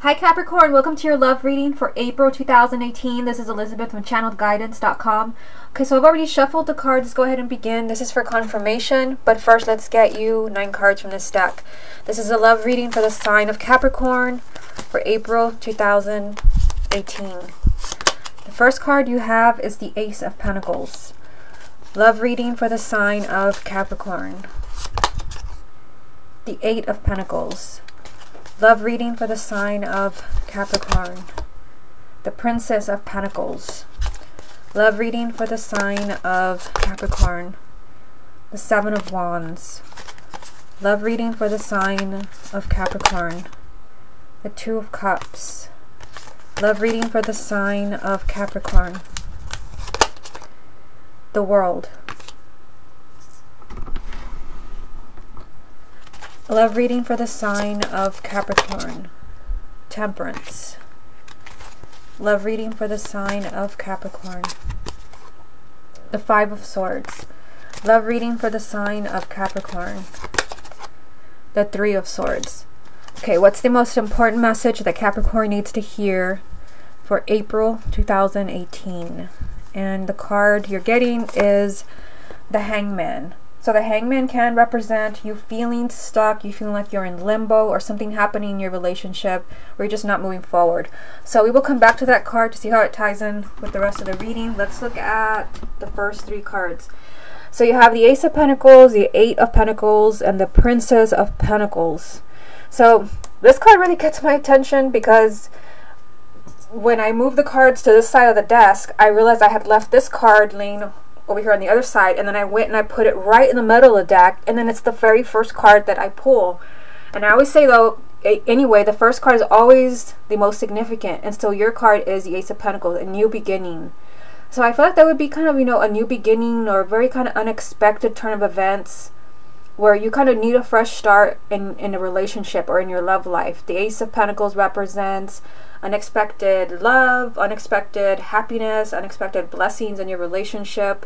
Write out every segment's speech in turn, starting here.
Hi Capricorn, welcome to your love reading for April 2018. This is Elizabeth from channelguidance.com. Okay, so I've already shuffled the cards. Let's go ahead and begin. This is for confirmation, but first let's get you 9 cards from this deck. This is a love reading for the sign of Capricorn for April 2018. The first card you have is the Ace of Pentacles. Love reading for the sign of Capricorn. The Eight of Pentacles. Love reading for the sign of Capricorn. The Princess of Pentacles. Love reading for the sign of Capricorn. The Seven of Wands. Love reading for the sign of Capricorn. The Two of Cups. Love reading for the sign of Capricorn. The World. Love reading for the sign of Capricorn. Temperance. Love reading for the sign of Capricorn. The Five of Swords. Love reading for the sign of Capricorn. The Three of Swords. Okay, what's the most important message that Capricorn needs to hear for April 2018? And the card you're getting is the Hangman. So the Hangman can represent you feeling stuck, you feeling like you're in limbo, or something happening in your relationship where you're just not moving forward. So we will come back to that card to see how it ties in with the rest of the reading. Let's look at the first 3 cards. So you have the Ace of Pentacles, the Eight of Pentacles, and the Princess of Pentacles. So this card really gets my attention because when I moved the cards to this side of the desk, I realized I had left this card laying over here on the other side, and then I went and I put it right in the middle of the deck, and then it's the very first card that I pull. And I always say though, anyway, the first card is always the most significant, and so your card is the Ace of Pentacles, a new beginning. So I feel like that would be kind of, you know, a new beginning or a very kind of unexpected turn of events where you kind of need a fresh start in a relationship or in your love life. The Ace of Pentacles represents unexpected love, unexpected happiness, unexpected blessings in your relationship.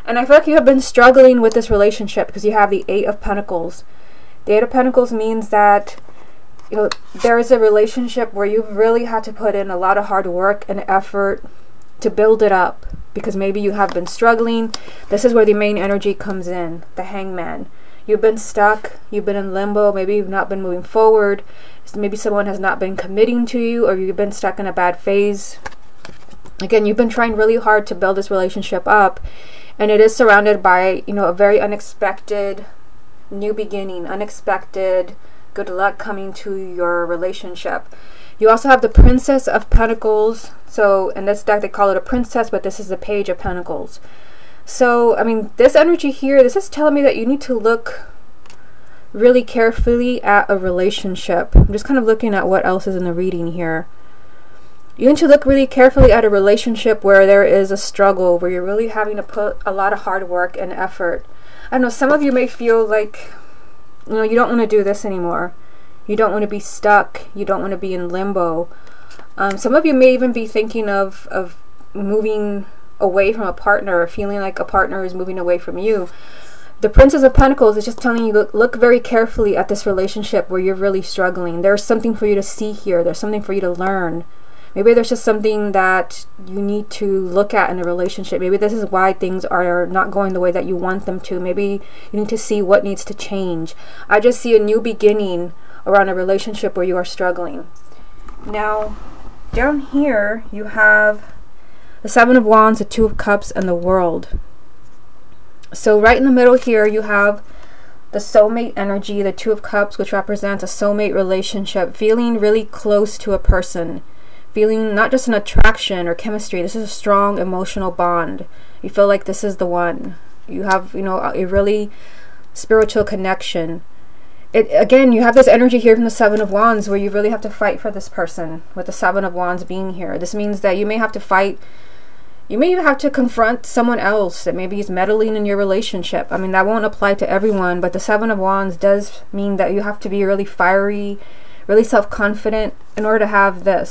And I feel like you have been struggling with this relationship because you have the Eight of Pentacles. The Eight of Pentacles means that, you know, there is a relationship where you've really had to put in a lot of hard work and effort to build it up because maybe you have been struggling. This is where the main energy comes in, the Hangman. You've been stuck, you've been in limbo, maybe you've not been moving forward, maybe someone has not been committing to you, or you've been stuck in a bad phase. Again, you've been trying really hard to build this relationship up, and it is surrounded by, you know, a very unexpected new beginning, unexpected good luck coming to your relationship. You also have the Princess of Pentacles. So in this deck they call it a princess, but this is the Page of Pentacles. So, I mean, this energy here, this is telling me that you need to look really carefully at a relationship. I'm just kind of looking at what else is in the reading here. You need to look really carefully at a relationship where there is a struggle, where you're really having to put a lot of hard work and effort. I don't know, some of you may feel like, you know, you don't want to do this anymore. You don't want to be stuck. You don't want to be in limbo. Some of you may even be thinking of moving away from a partner, or feeling like a partner is moving away from you. The Princess of Pentacles is just telling you, look very carefully at this relationship where you're really struggling. There's something for you to see here. There's something for you to learn. Maybe there's just something that you need to look at in a relationship. Maybe this is why things are not going the way that you want them to. Maybe you need to see what needs to change. I just see a new beginning around a relationship where you are struggling. Now, down here you have the Seven of Wands, the Two of Cups, and the World. So right in the middle here you have the soulmate energy, the Two of Cups, which represents a soulmate relationship, feeling really close to a person, feeling not just an attraction or chemistry. This is a strong emotional bond. You feel like this is the one. You have, you know, a really spiritual connection. Again, you have this energy here from the Seven of Wands where you really have to fight for this person, with the Seven of Wands being here. This means that you may have to fight. You may even have to confront someone else that maybe is meddling in your relationship. I mean, that won't apply to everyone, but the Seven of Wands does mean that you have to be really fiery, really self-confident in order to have that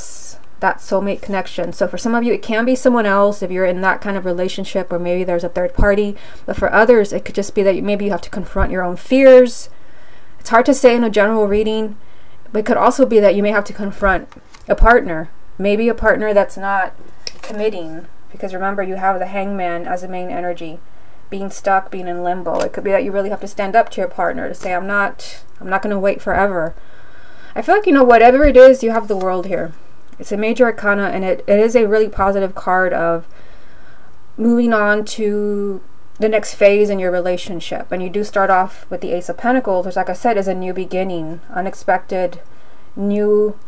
soulmate connection. So for some of you, it can be someone else if you're in that kind of relationship, or maybe there's a third party. But for others, it could just be that maybe you have to confront your own fears. It's hard to say in a general reading, But it could also be that you may have to confront a partner. Maybe a partner that's not committing. Because remember, you have the Hangman as the main energy. Being stuck, being in limbo. It could be that you really have to stand up to your partner to say, I'm not going to wait forever. I feel like, whatever it is, you have the World here. It's a major arcana, and it is a really positive card of moving on to the next phase in your relationship. And you do start off with the Ace of Pentacles, which, like I said, is a new beginning, unexpected, new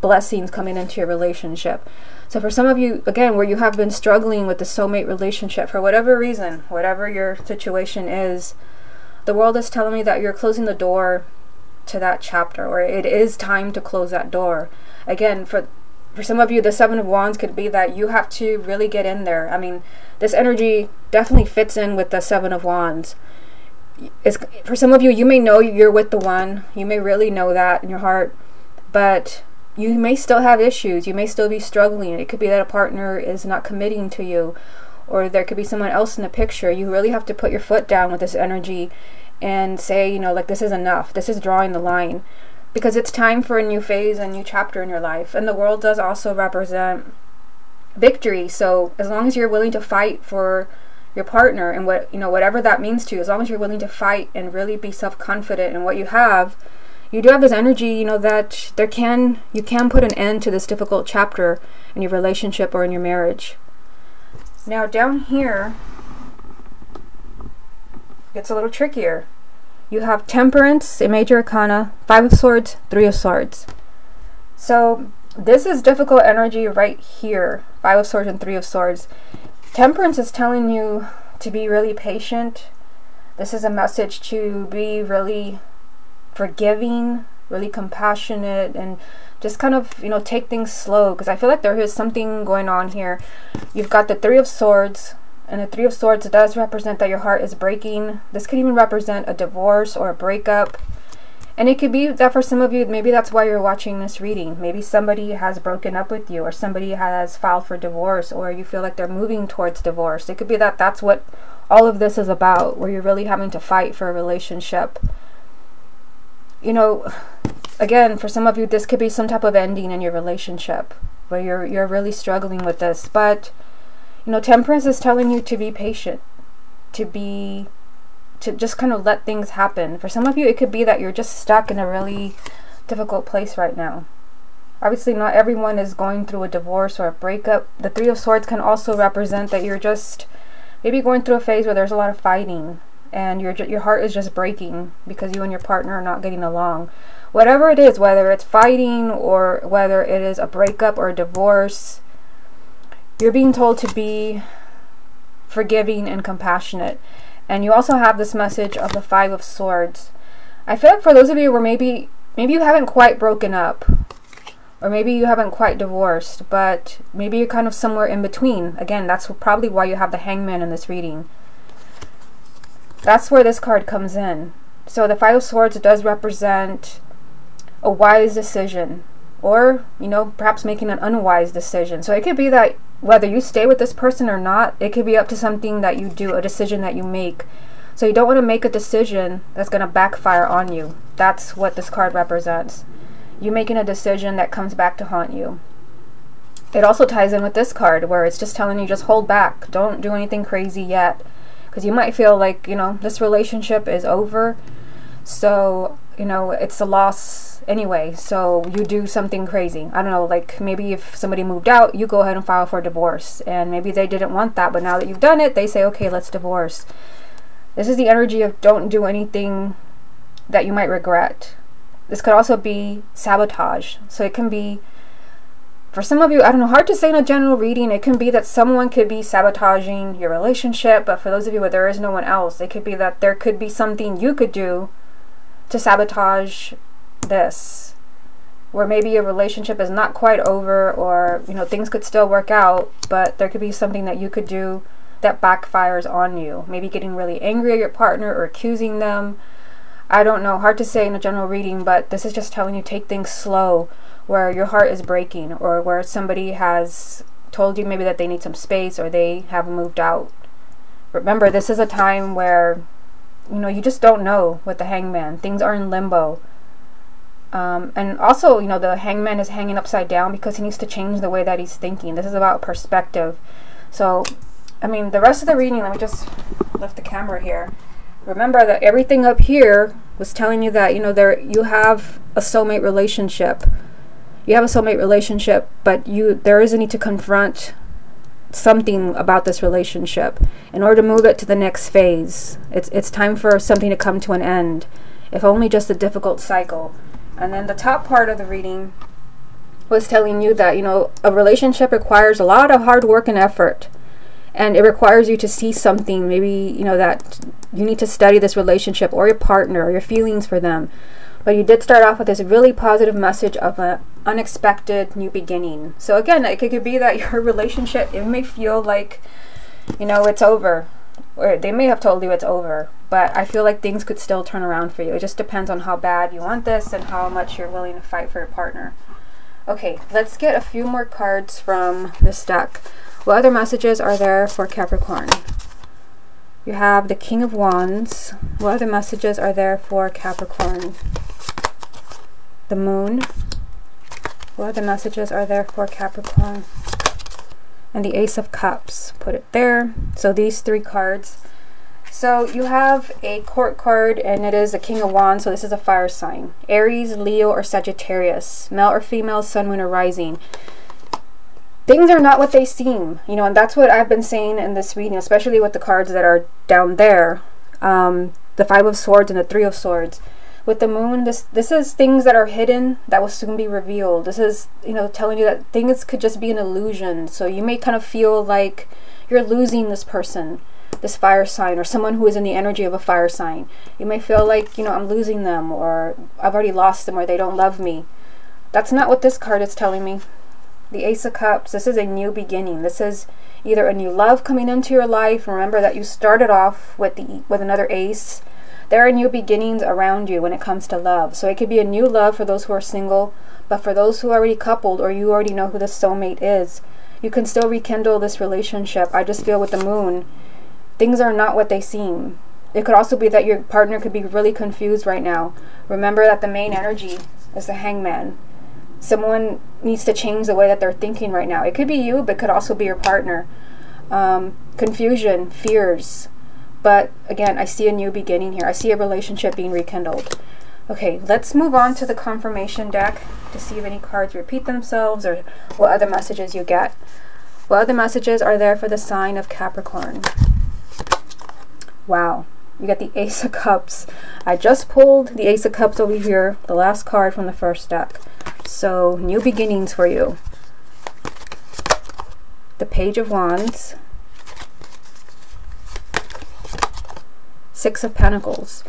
blessings coming into your relationship. So for some of you, again, where you have been struggling with the soulmate relationship for whatever reason, whatever your situation is, the World is telling me that you're closing the door to that chapter, or it is time to close that door. Again, for some of you, the Seven of Wands could be that you have to really get in there. I mean, this energy definitely fits in with the Seven of Wands. For some of you, you may know you're with the one. You may really know that in your heart, but you may still have issues. You may still be struggling. It could be that a partner is not committing to you, or there could be someone else in the picture. You really have to put your foot down with this energy and say, like, this is enough. This is drawing the line. Because it's time for a new phase, a new chapter in your life. And the World does also represent victory. So as long as you're willing to fight for your partner and whatever that means to you, as long as you're willing to fight and really be self-confident in what you have, you do have this energy, that you can put an end to this difficult chapter in your relationship or in your marriage. Now down here, it gets a little trickier. You have Temperance, a major arcana, Five of Swords, Three of Swords. So this is difficult energy right here. Five of Swords and Three of Swords. Temperance is telling you to be really patient. This is a message to be really forgiving, really compassionate, and just kind of, take things slow. Because I feel like there is something going on here. You've got the Three of Swords. And the Three of Swords does represent that your heart is breaking. This could even represent a divorce or a breakup. And it could be that for some of you, maybe that's why you're watching this reading. Maybe somebody has broken up with you, or somebody has filed for divorce, or you feel like they're moving towards divorce. It could be that that's what all of this is about, where you're really having to fight for a relationship. Again, for some of you, this could be some type of ending in your relationship, where you're really struggling with this. But Temperance is telling you to be patient, to just kind of let things happen. For some of you, it could be that you're just stuck in a really difficult place right now. Obviously, not everyone is going through a divorce or a breakup. The Three of Swords can also represent that you're just maybe going through a phase where there's a lot of fighting, and your heart is just breaking because you and your partner are not getting along. Whatever it is, whether it's fighting or whether it is a breakup or a divorce, you're being told to be forgiving and compassionate. And you also have this message of the Five of Swords. I feel like for those of you where maybe you haven't quite broken up, or maybe you haven't quite divorced, but maybe you're kind of somewhere in between. Again, that's probably why you have the Hangman in this reading. That's where this card comes in. So the Five of Swords does represent a wise decision, or perhaps making an unwise decision. So it could be that whether you stay with this person or not, it could be up to something that you do, a decision that you make. So you don't want to make a decision that's going to backfire on you. That's what this card represents. You making a decision that comes back to haunt you. It also ties in with this card, where it's just telling you, just hold back. Don't do anything crazy yet. Because you might feel like, this relationship is over. So, it's a loss anyway, so you do something crazy. I don't know, like maybe if somebody moved out, you go ahead and file for divorce, and maybe they didn't want that, but now that you've done it, they say, okay, let's divorce. This is the energy of don't do anything that you might regret. This could also be sabotage. So it can be, for some of you, I don't know, hard to say in a general reading. It can be that someone could be sabotaging your relationship, but for those of you where there is no one else, it could be that there could be something you could do to sabotage this, where maybe your relationship is not quite over, or things could still work out, but there could be something that you could do that backfires on you. Maybe getting really angry at your partner or accusing them. I don't know, hard to say in a general reading, but this is just telling you take things slow, where your heart is breaking, or where somebody has told you maybe that they need some space, or they have moved out. Remember, this is a time where you just don't know with the Hangman. Things are in limbo. And also, you know, the hangman is hanging upside down because he needs to change the way that he's thinking. This is about perspective. So, I mean, the rest of the reading, let me just lift the camera here. Remember that everything up here was telling you that, you know, you have a soulmate relationship. You have a soulmate relationship, but there is a need to confront something about this relationship in order to move it to the next phase. It's time for something to come to an end, if only just a difficult cycle. And then the top part of the reading was telling you that, you know, a relationship requires a lot of hard work and effort, and it requires you to see something, maybe, you know, that you need to study this relationship or your partner or your feelings for them. But you did start off with this really positive message of an unexpected new beginning. So again, it could be that your relationship, it may feel like, you know, it's over, or they may have told you it's over, but I feel like things could still turn around for you. It just depends on how bad you want this and how much you're willing to fight for your partner. Okay, let's get a few more cards from this deck. What other messages are there for Capricorn? You have the King of Wands. What other messages are there for Capricorn? The Moon. What other messages are there for Capricorn? And the Ace of Cups. Put it there. So these three cards. So you have a Court card, and it is the King of Wands. So this is a fire sign. Aries, Leo, or Sagittarius. Male or female, Sun, Moon, or Rising. Things are not what they seem, you know, and that's what I've been saying in this reading, especially with the cards that are down there. The Five of Swords and the Three of Swords. With the Moon, this is things that are hidden that will soon be revealed. This is, you know, telling you that things could just be an illusion. So you may kind of feel like you're losing this person, this fire sign, or someone who is in the energy of a fire sign. You may feel like, you know, I'm losing them, or I've already lost them, or they don't love me. That's not what this card is telling me. The Ace of Cups, this is a new beginning. This is either a new love coming into your life. Remember that you started off with another ace. There are new beginnings around you when it comes to love. So it could be a new love for those who are single, but for those who are already coupled, or you already know who the soulmate is, you can still rekindle this relationship. I just feel with the Moon, things are not what they seem. It could also be that your partner could be really confused right now. Remember that the main energy is the Hangman. Someone needs to change the way that they're thinking right now. It could be you, but it could also be your partner. Confusion, fears. But again, I see a new beginning here. I see a relationship being rekindled. Okay, let's move on to the confirmation deck to see if any cards repeat themselves or what other messages you get. What other messages are there for the sign of Capricorn? Wow. You got the Ace of Cups. I just pulled the Ace of Cups over here, the last card from the first deck. So, new beginnings for you. The Page of Wands. Six of Pentacles.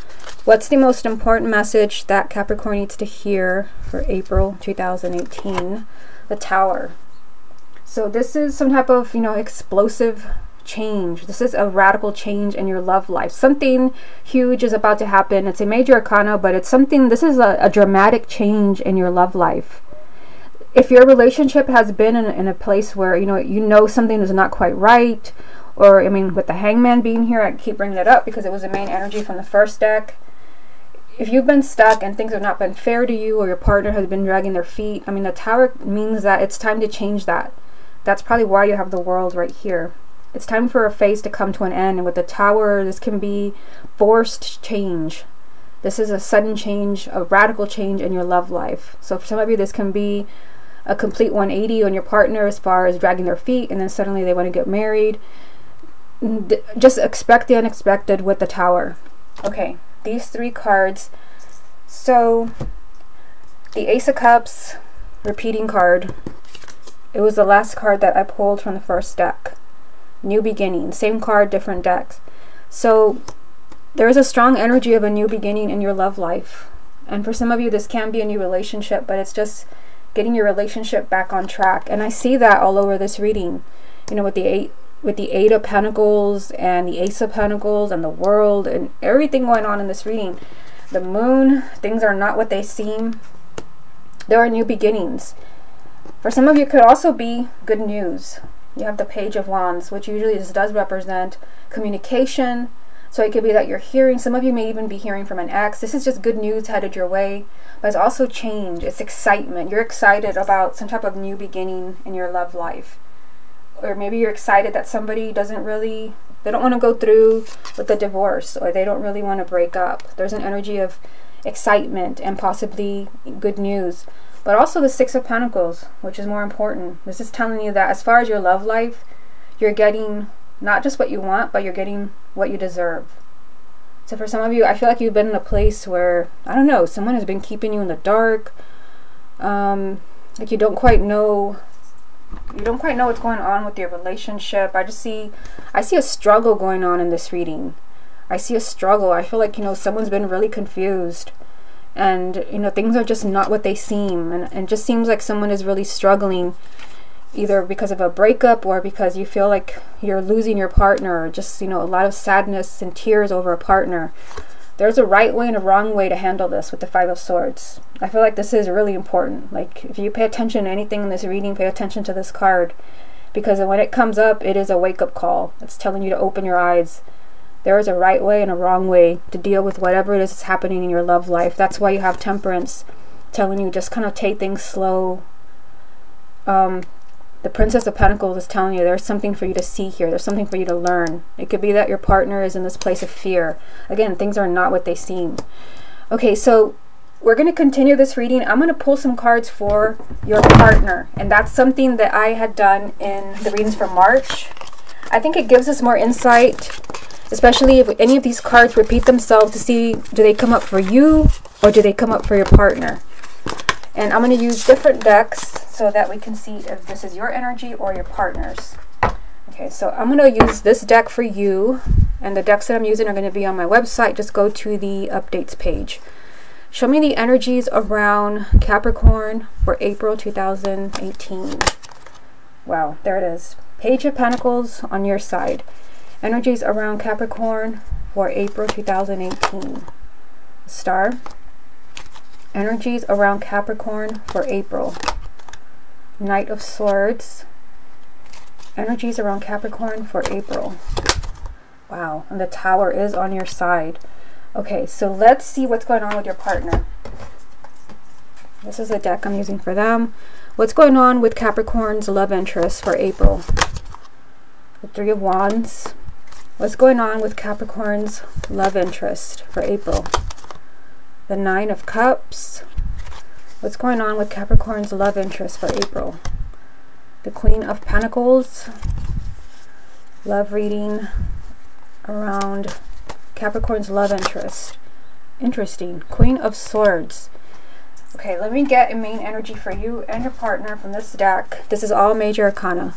What's the most important message that Capricorn needs to hear for April 2018? The Tower. So this is some type of, you know, explosive change. This is a radical change in your love life. Something huge is about to happen. It's a major arcana, but it's something, this is a dramatic change in your love life. If your relationship has been in a place where, you know something is not quite right, or, I mean, with the Hangman being here, I keep bringing it up because it was the main energy from the first deck. If you've been stuck and things have not been fair to you, or your partner has been dragging their feet, I mean, the Tower means that it's time to change that. That's probably why you have the World right here. It's time for a phase to come to an end. And with the Tower, this can be forced change. This is a sudden change, a radical change in your love life. So for some of you, this can be a complete 180 on your partner as far as dragging their feet, and then suddenly they want to get married. Just expect the unexpected with the Tower. Okay, these three cards. So the Ace of Cups, repeating card. It was the last card that I pulled from the first deck. New beginning, same card, different decks. So there is a strong energy of a new beginning in your love life. And for some of you, this can be a new relationship, but it's just getting your relationship back on track. And I see that all over this reading. You know, with the Eight of Pentacles and the Ace of Pentacles and the World and everything going on in this reading. The Moon, things are not what they seem. There are new beginnings. For some of you, it could also be good news. You have the Page of Wands, which usually does represent communication, So it could be that you're hearing, some of you may even be hearing from an ex. This is just good news headed your way, but it's also change. It's excitement. You're excited about some type of new beginning in your love life. Or maybe you're excited that somebody doesn't really, they don't want to go through with the divorce, or they don't really want to break up. There's an energy of excitement and possibly good news. But also the Six of Pentacles, which is more important. This is telling you that as far as your love life, you're getting not just what you want, but you're getting what you deserve. So for some of you, I feel like you've been in a place where, I don't know, someone has been keeping you in the dark. Like you don't quite know what's going on with your relationship. I see a struggle going on in this reading. I see a struggle. I feel like, you know, someone's been really confused, and, you know, things are just not what they seem, and it just seems like someone is really struggling, either because of a breakup or because you feel like you're losing your partner, or just, you know, a lot of sadness and tears over a partner. There's a right way and a wrong way to handle this with the Five of Swords. I feel like this is really important. Like, if you pay attention to anything in this reading, pay attention to this card, because when it comes up, it is a wake-up call. It's telling you to open your eyes. There is a right way and a wrong way to deal with whatever it is that's happening in your love life. That's why you have Temperance telling you just kind of take things slow. The Princess of Pentacles is telling you there's something for you to see here. There's something for you to learn. It could be that your partner is in this place of fear. Again, things are not what they seem. Okay, so we're going to continue this reading. I'm going to pull some cards for your partner. And that's something that I had done in the readings for March. I think it gives us more insight, especially if any of these cards repeat themselves, to see, do they come up for you or do they come up for your partner? And I'm going to use different decks so that we can see if this is your energy or your partner's. Okay, so I'm going to use this deck for you, and the decks that I'm using are going to be on my website. Just go to the updates page. Show me the energies around Capricorn for April 2018. Wow, there it is. Page of Pentacles on your side. Energies around Capricorn for April 2018. Star. Energies around Capricorn for April. Knight of Swords. Energies around Capricorn for April. Wow, and the Tower is on your side. Okay, so let's see what's going on with your partner. This is the deck I'm using for them. What's going on with Capricorn's love interest for April? The Three of Wands. What's going on with Capricorn's love interest for April? The Nine of Cups. What's going on with Capricorn's love interest for April? The Queen of Pentacles. Love reading around Capricorn's love interest. Interesting. Queen of Swords. Okay, let me get a main energy for you and your partner from this deck. This is all major arcana.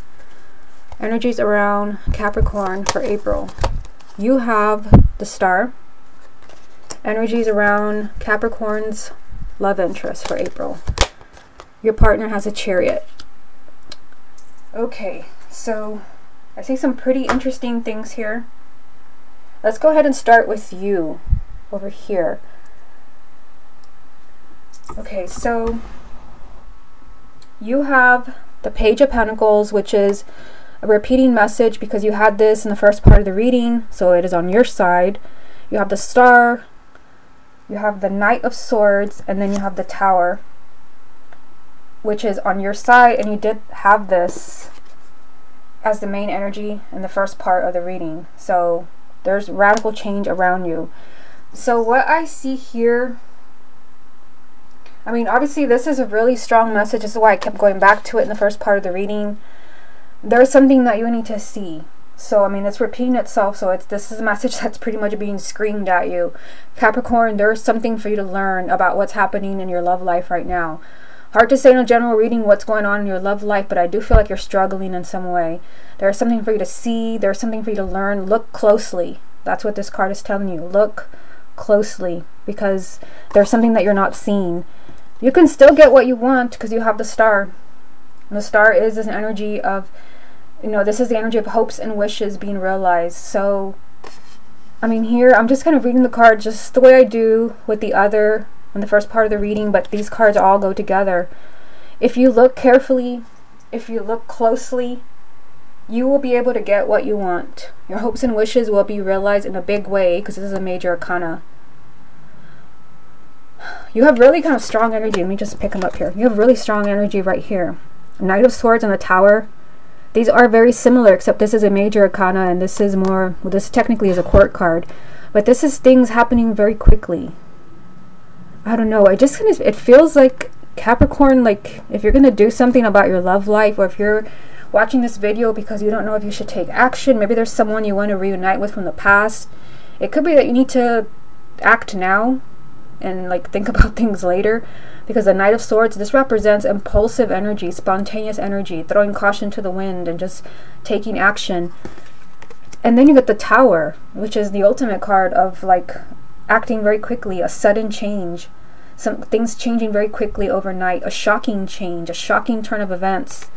Energies around Capricorn for April. You have the Star. Energies around Capricorn's love interest for April. Your partner has a Chariot. Okay, so I see some pretty interesting things here. Let's go ahead and start with you over here. Okay, so you have the Page of Pentacles, which is a repeating message because you had this in the first part of the reading, so it is on your side. You have the Star, you have the Knight of Swords, and then you have the Tower, which is on your side, and you did have this as the main energy in the first part of the reading. So there's radical change around you. So what I see here, I mean, obviously this is a really strong message. This is why I kept going back to it in the first part of the reading. There's something that you need to see. So, I mean, it's repeating itself. So this is a message that's pretty much being screamed at you. Capricorn, there's something for you to learn about what's happening in your love life right now. Hard to say in a general reading what's going on in your love life, but I do feel like you're struggling in some way. There's something for you to see. There's something for you to learn. Look closely. That's what this card is telling you. Look closely, because there's something that you're not seeing. You can still get what you want because you have the Star. And the Star is an energy of, you know, this is the energy of hopes and wishes being realized. So, I mean, here, I'm just kind of reading the card just the way I do with the other in the first part of the reading, but these cards all go together. If you look carefully, if you look closely, You will be able to get what you want. Your hopes and wishes will be realized in a big way, because this is a major arcana. You have really kind of strong energy. Let me just pick them up here. You have really strong energy right here. Knight of Swords and the Tower. These are very similar, except this is a major arcana and this is more, well, this technically is a court card. But this is things happening very quickly. I don't know. I just kind of, it feels like Capricorn, like if you're going to do something about your love life, or if you're watching this video because you don't know if you should take action, maybe there's someone you want to reunite with from the past. It could be that you need to act now and like think about things later, because the Knight of Swords, this represents impulsive energy, spontaneous energy, throwing caution to the wind and just taking action. And then you get the Tower, which is the ultimate card of like acting very quickly, a sudden change, some things changing very quickly overnight, a shocking change, a shocking turn of events.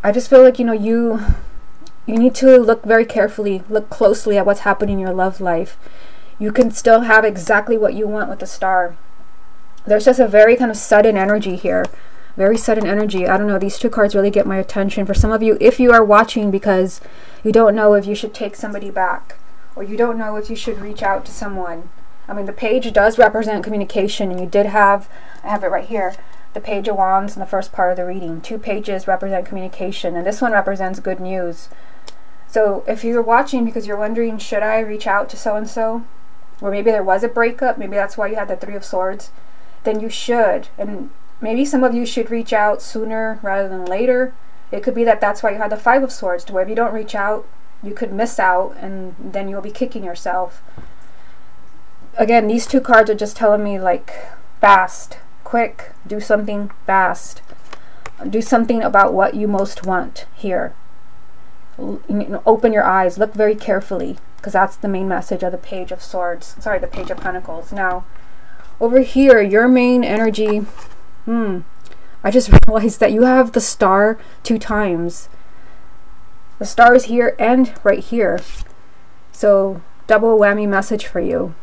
I just feel like, you know, you need to look very carefully, look closely at what's happening in your love life. You can still have exactly what you want with the Star. There's just a very kind of sudden energy here. Very sudden energy. I don't know, these two cards really get my attention. For some of you, if you are watching because you don't know if you should take somebody back, or you don't know if you should reach out to someone. I mean, the Page does represent communication, and you did have, I have it right here, the Page of Wands in the first part of the reading. 2 pages represent communication, and this one represents good news. So if you're watching because you're wondering, should I reach out to so-and-so? Or maybe there was a breakup, maybe that's why you had the 3 of Swords, then you should. And maybe some of you should reach out sooner rather than later. It could be that that's why you had the 5 of Swords, to where if you don't reach out, you could miss out, and then you'll be kicking yourself. Again, these 2 cards are just telling me, like, fast, quick, do something fast. Do something about what you most want here. You know, open your eyes, look very carefully, because that's the main message of the Page of Swords. Sorry, the Page of Pentacles. Now, over here, your main energy, I just realized that you have the Star 2 times. The Star is here and right here. So, double whammy message for you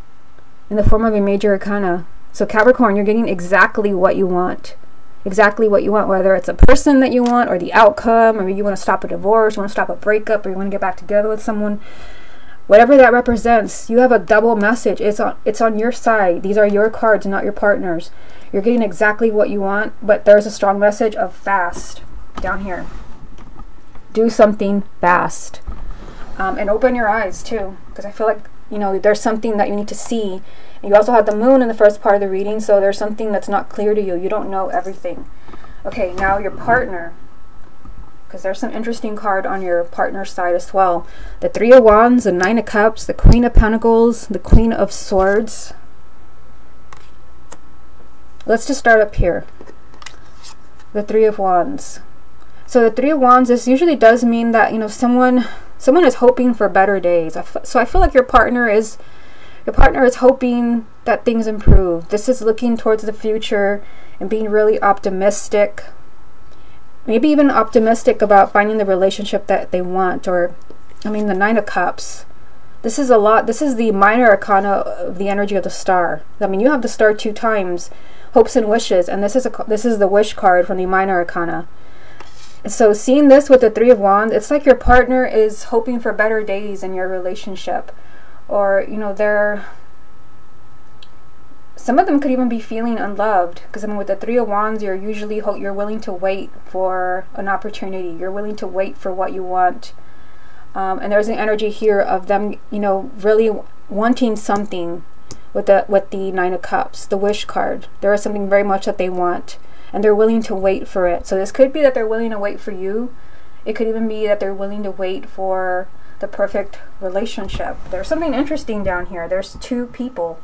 in the form of a major arcana. So Capricorn, you're getting exactly what you want. Exactly what you want, whether it's a person that you want, or the outcome, or you want to stop a divorce, you want to stop a breakup, or you want to get back together with someone. Whatever that represents, you have a double message. It's on your side. These are your cards, not your partner's. You're getting exactly what you want, but there's a strong message of fast down here. Do something fast. And open your eyes too, because I feel like, you know, there's something that you need to see. And you also have the Moon in the first part of the reading, so there's something that's not clear to you. You don't know everything. Okay, now your partner, because there's some interesting card on your partner's side as well. The 3 of Wands, the 9 of Cups, the Queen of Pentacles, the Queen of Swords. Let's just start up here. The 3 of Wands. So the 3 of Wands, this usually does mean that, you know, someone is hoping for better days. So I feel like your partner is hoping that things improve. This is looking towards the future and being really optimistic. Maybe even optimistic about finding the relationship that they want. Or, I mean, the 9 of Cups. This is a lot. This is the minor arcana of the energy of the Star. I mean, you have the Star 2 times, hopes and wishes, and this is the wish card from the minor arcana. So seeing this with the 3 of Wands, it's like your partner is hoping for better days in your relationship. Or, you know, some of them could even be feeling unloved, because I mean, with the 3 of Wands, you're usually you're willing to wait for an opportunity. You're willing to wait for what you want. And there's an energy here of them, you know, really wanting something with the 9 of Cups, the wish card. There is something very much that they want, and they're willing to wait for it. So this could be that they're willing to wait for you. It could even be that they're willing to wait for the perfect relationship. There's something interesting down here. There's 2 people.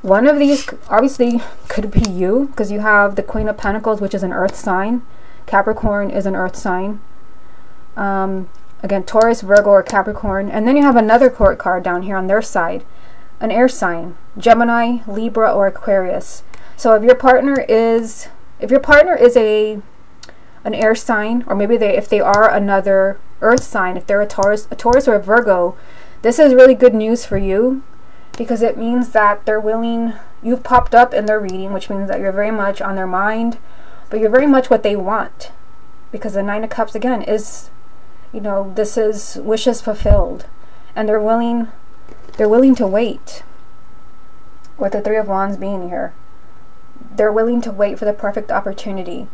One of these obviously could be you, because you have the Queen of Pentacles, which is an earth sign. Capricorn is an earth sign. Again, Taurus, Virgo, or Capricorn. And then you have another court card down here on their side. An air sign. Gemini, Libra, or Aquarius. So if your partner is an air sign, or maybe if they are another earth sign, if they're a Taurus or a Virgo, this is really good news for you, because it means that they're willing, you've popped up in their reading, which means that you're very much on their mind, but you're very much what they want. because the Nine of Cups again is, you know, this is wishes fulfilled, and they're willing to wait. With the Three of Wands being here, they're willing to wait for the perfect opportunity.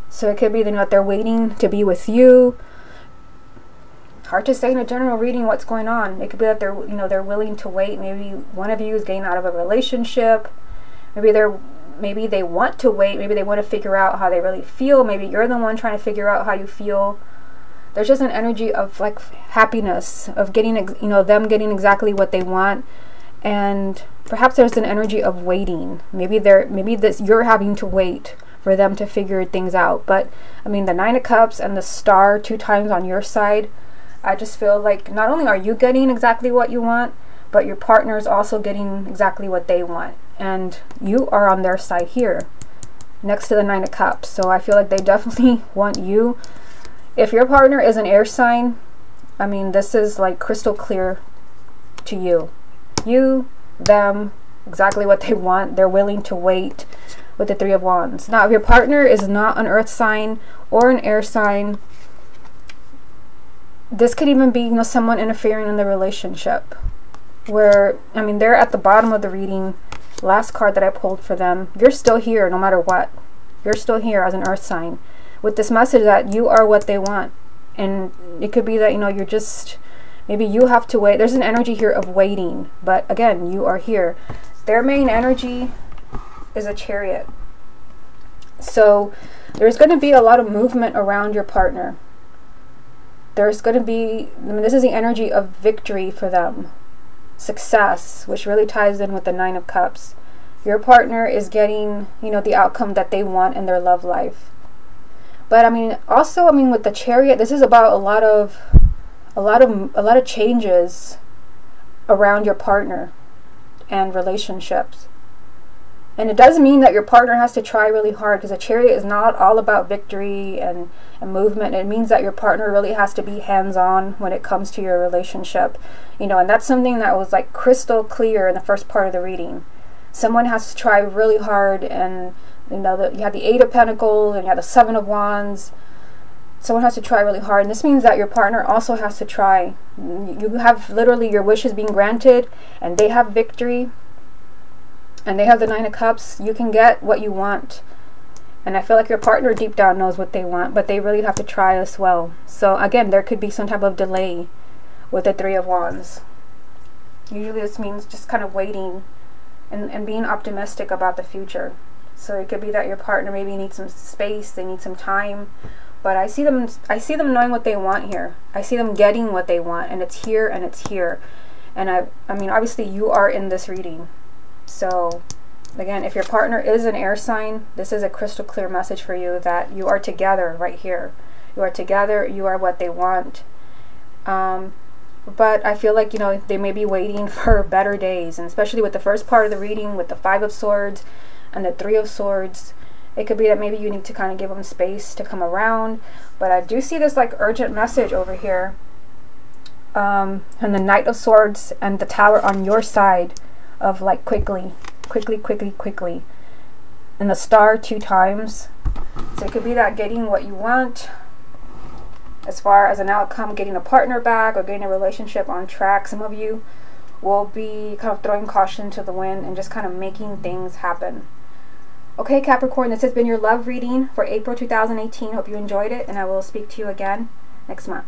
So it could be that they're waiting to be with you. Hard to say in a general reading what's going on. It could be that they're, you know, they're willing to wait. Maybe one of you is getting out of a relationship. Maybe they want to wait. Maybe they want to figure out how they really feel. Maybe you're the one trying to figure out how you feel. There's just an energy of like happiness, of getting, you know, them getting exactly what they want. And perhaps there's an energy of waiting. Maybe you're having to wait for them to figure things out. But I mean, the Nine of Cups and the Star 2 times on your side, I just feel like not only are you getting exactly what you want, but your partner is also getting exactly what they want. And you are on their side here, next to the Nine of Cups. So I feel like they definitely want you. If your partner is an air sign, I mean, this is like crystal clear to you. You, them, exactly what they want. They're willing to wait with the Three of Wands. Now, if your partner is not an earth sign or an air sign, this could even be, you know, someone interfering in the relationship. Where, I mean, they're at the bottom of the reading. Last card that I pulled for them. You're still here no matter what. You're still here as an earth sign, with this message that you are what they want. And it could be that, you know, you're just, maybe you have to wait. There's an energy here of waiting. But again, you are here. Their main energy is a Chariot. So there's going to be a lot of movement around your partner. There's going to be, I mean, this is the energy of victory for them. Success, which really ties in with the Nine of Cups. Your partner is getting, you know, the outcome that they want in their love life. But I mean, also, I mean, with the Chariot, this is about a lot of changes around your partner and relationships. And it doesn't mean that your partner has to try really hard, because a Chariot is not all about victory and movement. It means that your partner really has to be hands-on when it comes to your relationship. You know, and that's something that was like crystal clear in the first part of the reading. Someone has to try really hard, and you know, you have the Eight of Pentacles and you have the Seven of Wands. Someone has to try really hard, and this means that your partner also has to try. You have literally your wishes being granted, and they have victory. And they have the Nine of Cups. You can get what you want. And I feel like your partner deep down knows what they want, but they really have to try as well. So again, there could be some type of delay with the Three of Wands. Usually this means just kind of waiting and being optimistic about the future. So it could be that your partner maybe needs some space, they need some time. But I see them knowing what they want here. I see them getting what they want, and it's here and it's here. And I mean, obviously you are in this reading. So again, if your partner is an air sign, this is a crystal clear message for you that you are together right here. You are together, you are what they want. But I feel like, you know, they may be waiting for better days, and especially with the first part of the reading with the Five of Swords and the Three of Swords, it could be that maybe you need to kind of give them space to come around. But I do see this like urgent message over here, and the Knight of Swords and the Tower on your side, of like quickly, and the Star 2 times. So it could be that getting what you want as far as an outcome, getting a partner back or getting a relationship on track. Some of you will be kind of throwing caution to the wind and just kind of making things happen. Okay, Capricorn, this has been your love reading for April 2018. Hope you enjoyed it, and I will speak to you again next month.